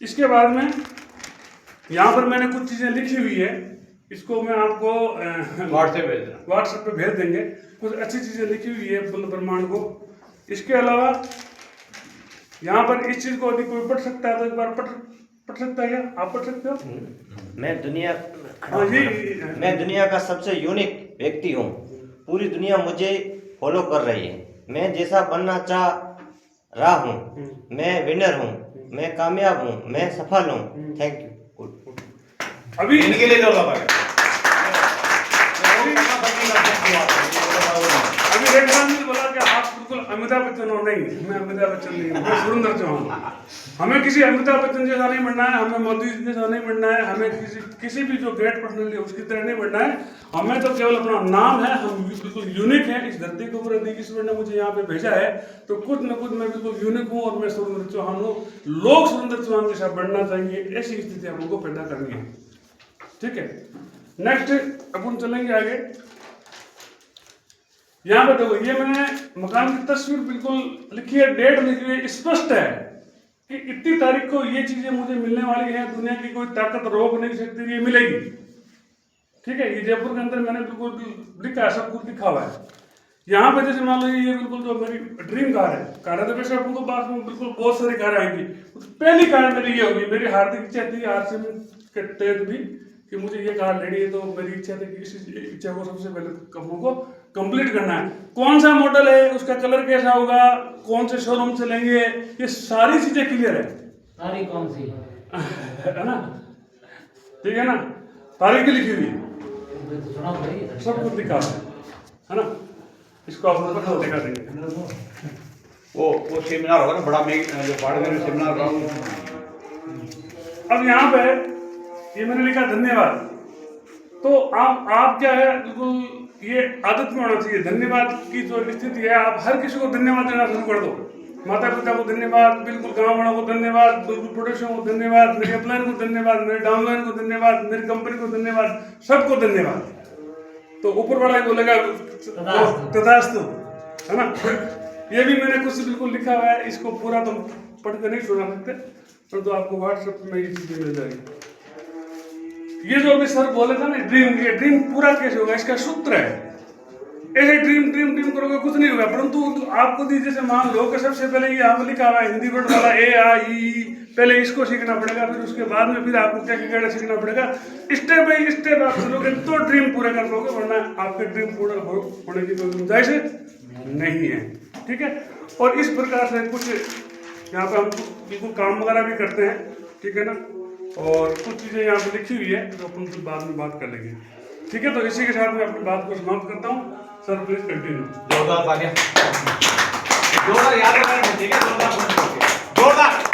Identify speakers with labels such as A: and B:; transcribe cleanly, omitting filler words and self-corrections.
A: इसके बाद में यहाँ पर मैंने कुछ चीज़ें लिखी हुई है, इसको मैं आपको व्हाट्सएप पे भेज देंगे। कुछ अच्छी चीज़ें लिखी हुई है ब्रह्मांड को। इसके अलावा यहाँ पर इस चीज़ को यदि कोई पढ़ सकता है तो एक बार पढ़ सकता है क्या? आप पढ़ सकते हो?
B: मैं दुनिया का सबसे यूनिक व्यक्ति हूँ। पूरी दुनिया मुझे फॉलो कर रही है। मैं जैसा बनना चाह रहा हूँ। मैं विनर हूँ। मैं कामयाब हूँ। मैं सफल हूँ। Thank you.
A: अभी
C: इनके लिए जो लगा
A: अभी रेखा ने बोला कि आप बिल्कुल अमिताभ बच्चन हो। नहीं, मैं अमिताभ बच्चन नहीं हूँ, मैं सुरेंद्र चौहान। हमें किसी अमिताभ बच्चन जैसा नहीं बनना है, हमें मोदी जी जैसा नहीं बनना है, हमें किसी भी जो ग्रेट पर्सनैलिटी है उसकी तरह नहीं बनना है। हमें तो केवल अपना नाम है, हम बिल्कुल यूनिक है। इस धरती के ऊपर यदि ईश्वर ने मुझे यहाँ पे भेजा है तो कुछ न कुछ मैं बिल्कुल यूनिक हूँ और मैं सुरेंद्र चौहान हूँ। लोग सुरेंद्र चौहान जैसा बनना चाहिए, ऐसी स्थिति हम लोग को पैदा करनी है। ठीक है, नेक्स्ट अपन चलेंगे आगे। यहाँ पर देखो, ये मैंने मकान की तस्वीर बिल्कुल लिखी है, डेट लिखी हुई है, स्पष्ट है कि इतनी तारीख को ये चीजें मुझे मिलने वाली है। दुनिया की कोई ताकत रोक नहीं सकती, ये मिलेगी। ठीक है, ये जयपुर के अंदर मैंने बिल्कुल लिखा है, सब कुछ लिखा हुआ है। यहाँ पे जैसे मान लो ये बिल्कुल जो मेरी ड्रीम कार है तो वैसे अपन को बाद में बिल्कुल बहुत सारी कारें आएंगी। पहली कार मेरी ये होगी। मेरी हार्दिक इच्छा थी आरसीएम के तहत भी कि मुझे ये कार लेनी है, तो मेरी इच्छा थी कि इस इच्छा को सबसे पहले कमों को कंप्लीट करना है। कौन सा मॉडल है, उसका कलर कैसा होगा, कौन से शोरूम से लेंगे, ये सारी चीजें क्लियर है।
D: सारी कौन सी
A: है ना? ठीक है ना? तारीख लिखी हुई है, सब कुछ लिखा है ना? इसको आप ऊपर दिखा देंगे।
C: वो सेमिनार होगा ना बड़ा, जो बाड़मेर में सेमिनार होगा।
A: अब यहाँ पे ये मैंने लिखा धन्यवाद। तो आप क्या है, बिल्कुल ये आदत में होना चाहिए। धन्यवाद की जो स्थिति है, आप हर किसी को धन्यवाद देना शुरू कर दो। माता पिता को धन्यवाद, बिल्कुल गाँव वालों को धन्यवाद, बिल्कुल पड़ोसियों को धन्यवाद, मेरे अपलाइन को धन्यवाद, मेरे डाउनलाइन को धन्यवाद, मेरी कंपनी को धन्यवाद, सबको धन्यवाद। तो ऊपर वाला ही बोलेगा तथास्तु, है ना? ये भी मैंने कुछ बिल्कुल लिखा हुआ है, इसको पूरा तो पढ़ के नहीं सुना सकते, पर तो आपको व्हाट्सएप में ये चीजें मिल जाएगी। ये जो अभी सर बोले था ना ड्रीम, ये ड्रीम पूरा कैसे होगा, इसका सूत्र है। ऐसे ड्रीम ड्रीम ड्रीम करोगे कुछ नहीं होगा। परंतु आपको दी, जैसे मान लो कि सबसे पहले ये यहाँ लिखा हुआ है हिंदी वर्ड वाला A-I-E, पहले इसको सीखना पड़ेगा, फिर उसके बाद में फिर आपको क्या क्या सीखना पड़ेगा। स्टेप बाई स्टेप आप चलोगे तो ड्रीम पूरा कर लोगे, वरना आपके ड्रीम पूरा होने की कोई गुंजाइश नहीं है। ठीक है, और इस प्रकार से कुछ यहाँ पे हम बिल्कुल काम वगैरह भी करते हैं। ठीक है ना? और कुछ चीज़ें यहाँ पे लिखी हुई है जो अपन फिर बाद में बात कर लेंगे। ठीक है, तो इसी के साथ मैं अपनी बात को समाप्त करता हूँ। Sir please continue.
C: जोरदार तालियां, जोरदार याद रखना, ठीक है? जोरदार।